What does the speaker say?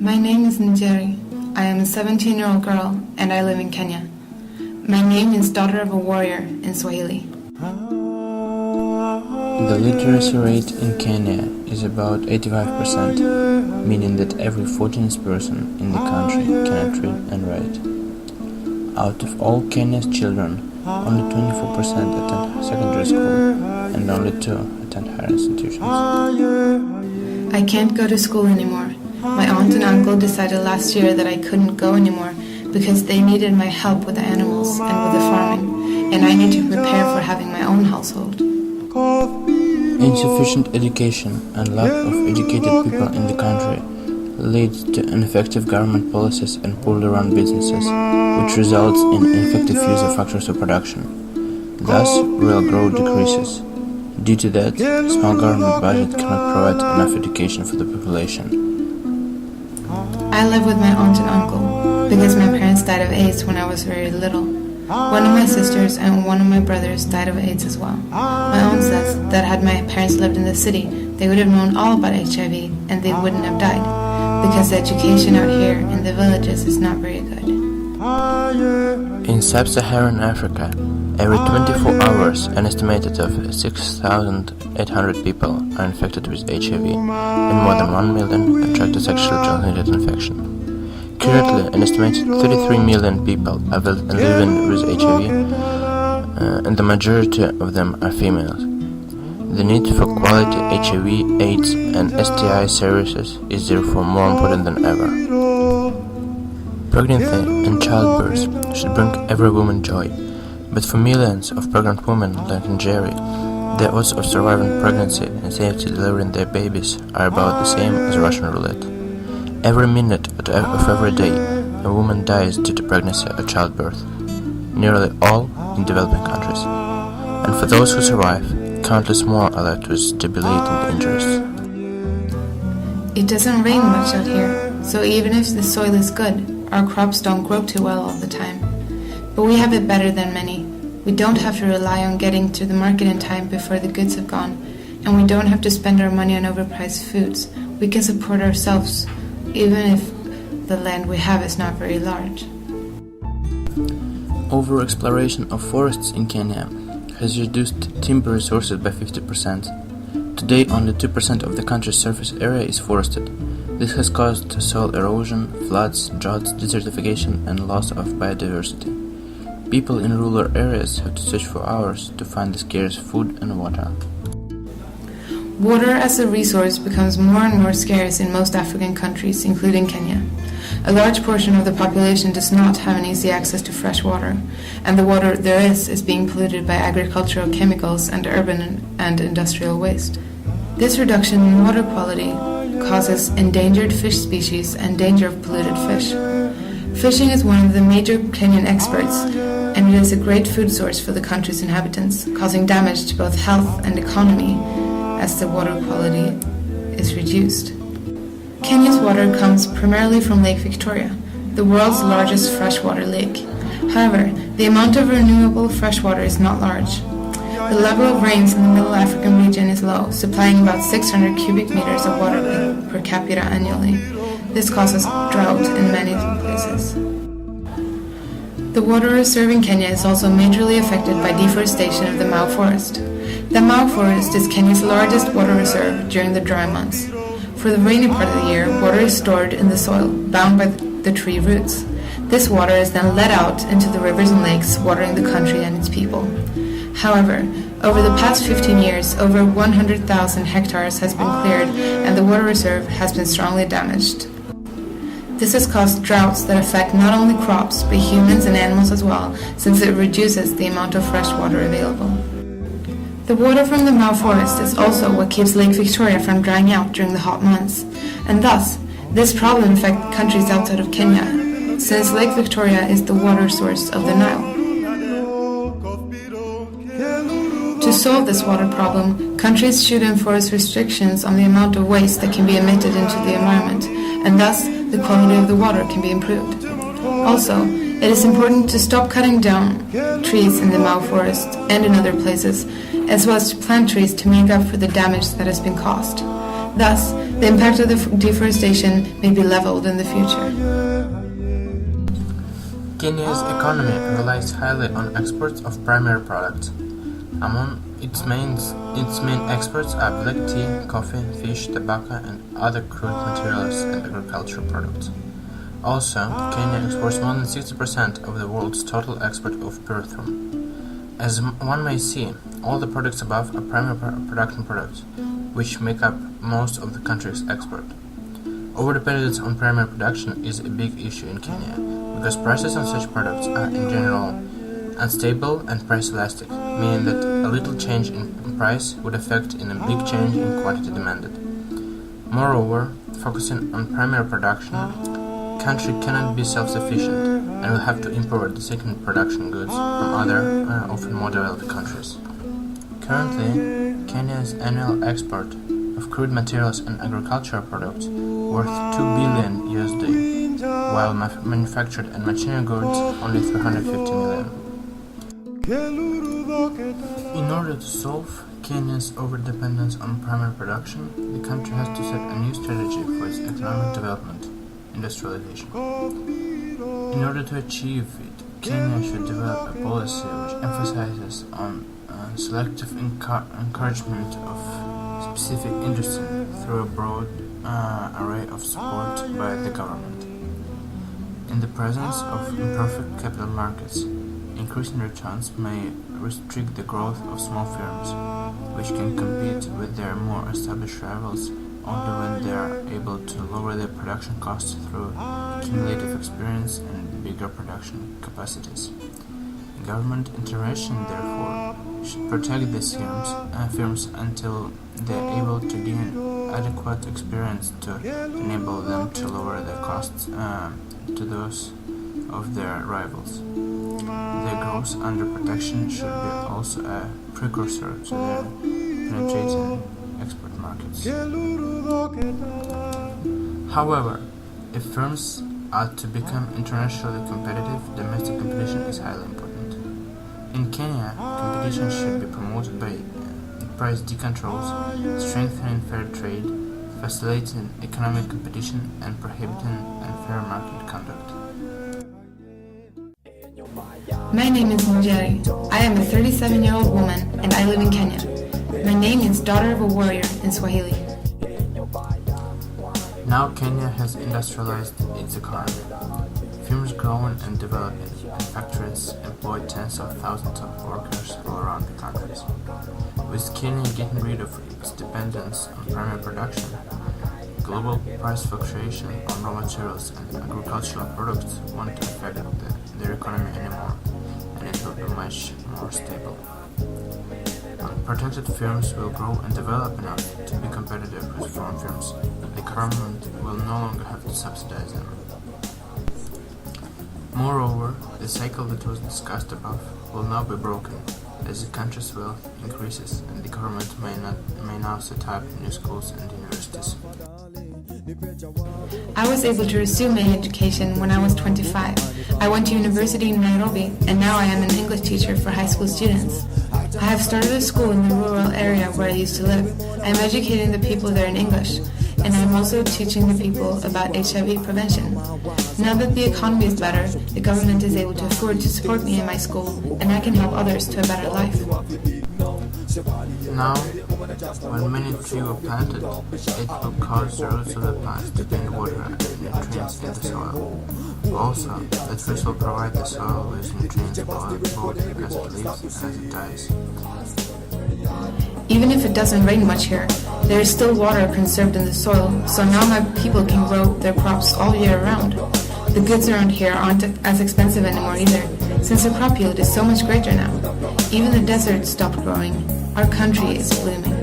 My name is Njeri. I am a 17-year-old girl and I live in Kenya. My name is Daughter of a Warrior in Swahili. The literacy rate in Kenya is about 85%, meaning that every 14th person in the country cannot read and write. Out of all Kenya's children, only 24% attend secondary school and only 2 attend higher institutions. I can't go to school anymore. My aunt and uncle decided last year that I couldn't go anymore because they needed my help with the animals and with the farming, and I need to prepare for having my own household. Insufficient education and lack of educated people in the country leads to ineffective government policies and poorly run businesses, which results in ineffective use of factors of production. Thus, real growth decreases. Due to that, small government budget cannot provide enough education for the population. I live with my aunt and uncle because my parents died of AIDS when I was very little. One of my sisters and one of my brothers died of AIDS as well. My aunt says that had my parents lived in the city, they would have known all about HIV and they wouldn't have died, because the education out here in the villages is not very good. In sub-Saharan Africa, every 24 hours an estimated of 6,800 people are infected with HIV and more than 1 million contract a sexually transmitted infection. Currently, an estimated 33 million people are living with HIV, and the majority of them are females. The need for quality HIV, AIDS, and STI services is therefore more important than ever. Pregnancy and childbirth should bring every woman joy, but for millions of pregnant women like Njeri, the odds of surviving pregnancy and safely delivering their babies are about the same as Russian roulette. Every minute of every day, a woman dies due to pregnancy or childbirth, nearly all in developing countries. And for those who survive, countless more are left with debilitating injuries. It doesn't rain much out here, so even if the soil is good, our crops don't grow too well all the time. But we have it better than many. We don't have to rely on getting to the market in time before the goods have gone, and we don't have to spend our money on overpriced foods. We can support ourselves, even if the land we have is not very large. Overexploration of forests in Kenya has reduced timber resources by 50%. Today, only 2% of the country's surface area is forested. This has caused soil erosion, floods, droughts, desertification, and loss of biodiversity. People in rural areas have to search for hours to find the scarce food and water. Water as a resource becomes more and more scarce in most African countries, including Kenya. A large portion of the population does not have an easy access to fresh water, and the water there is being polluted by agricultural chemicals and urban and industrial waste. This reduction in water quality causes endangered fish species and danger of polluted fish. Fishing is one of the major Kenyan exports, and it is a great food source for the country's inhabitants, causing damage to both health and economy as the water quality is reduced. Kenya's water comes primarily from Lake Victoria, the world's largest freshwater lake. However, the amount of renewable freshwater is not large. The level of rains in the Middle African region is low, supplying about 600 cubic meters of water per capita annually. This causes drought in many places. The water reserve in Kenya is also majorly affected by deforestation of the Mau forest. The Mau forest is Kenya's largest water reserve during the dry months. For the rainy part of the year, water is stored in the soil, bound by the tree roots. This water is then let out into the rivers and lakes, watering the country and its people. However, over the past 15 years, over 100,000 hectares has been cleared, and the water reserve has been strongly damaged. This has caused droughts that affect not only crops, but humans and animals as well, since it reduces the amount of fresh water available. The water from the Mau forest is also what keeps Lake Victoria from drying out during the hot months, and thus, this problem affects countries outside of Kenya, since Lake Victoria is the water source of the Nile. To solve this water problem, countries should enforce restrictions on the amount of waste that can be emitted into the environment, and thus, the quality of the water can be improved. Also, it is important to stop cutting down trees in the Mau forest and in other places, as well as to plant trees to make up for the damage that has been caused. Thus, the impact of the deforestation may be leveled in the future. Kenya's economy relies highly on exports of primary products. Among its main exports are black tea, coffee, fish, tobacco, and other crude materials and agricultural products. Also, Kenya exports more than 60% of the world's total export of petroleum. As one may see, all the products above are primary production products, which make up most of the country's export. Overdependence on primary production is a big issue in Kenya, because prices on such products are in general unstable and price elastic, meaning that a little change in price would affect in a big change in quantity demanded. Moreover, focusing on primary production, country cannot be self-sufficient and will have to import the second production goods from other, often more developed countries. Currently, Kenya's annual export of crude materials and agricultural products worth $2 billion USD, while manufactured and machinery goods only $350 million. In order to solve Kenya's overdependence on primary production, the country has to set a new strategy for its economic development, industrialization. In order to achieve it, Kenya should develop a policy which emphasizes on selective encouragement of specific industry through a broad array of support by the government. In the presence of imperfect capital markets, increasing returns may restrict the growth of small firms, which can compete with their more established rivals only when they are able to lower their production costs through cumulative experience and bigger production capacities. Government intervention, therefore, should protect these firms until they are able to gain adequate experience to enable them to lower their costs to those of their rivals. Their growth under protection should be also a precursor to their penetrating export markets. However, if firms are to become internationally competitive, domestic competition is highly important. In Kenya, competition should be promoted by price decontrols, strengthening fair trade, facilitating economic competition, and prohibiting unfair market conduct. My name is Njeri. I am a 37-year-old woman and I live in Kenya. My name is Daughter of a Warrior in Swahili. Now Kenya has industrialized its economy. Firms growing and developing, and factories employ tens of thousands of workers all around the countries. With Kenya getting rid of its dependence on primary production, global price fluctuation on raw materials and agricultural products won't affect their economy anymore, and it will be much more stable. Protected firms will grow and develop enough to be competitive with foreign firms. The government will no longer have to subsidize them. Moreover, the cycle that was discussed above will now be broken, as the country's wealth increases and the government may now set up new schools and universities. I was able to resume my education when I was 25. I went to university in Nairobi, and now I am an English teacher for high school students. I have started a school in the rural area where I used to live. I am educating the people there in English, and I am also teaching the people about HIV prevention. Now that the economy is better, the government is able to afford to support me in my school, and I can help others to a better life. Now, when many trees are planted, it will cause the roots of the plants to gain water and nutrients in the soil. Also, the trees will provide the soil with nutrients both as it lives and as it dies. Even if it doesn't rain much here, there is still water conserved in the soil, so now my people can grow their crops all year round. The goods around here aren't as expensive anymore either, since the crop yield is so much greater now. Even the desert stopped growing. Our country is blooming.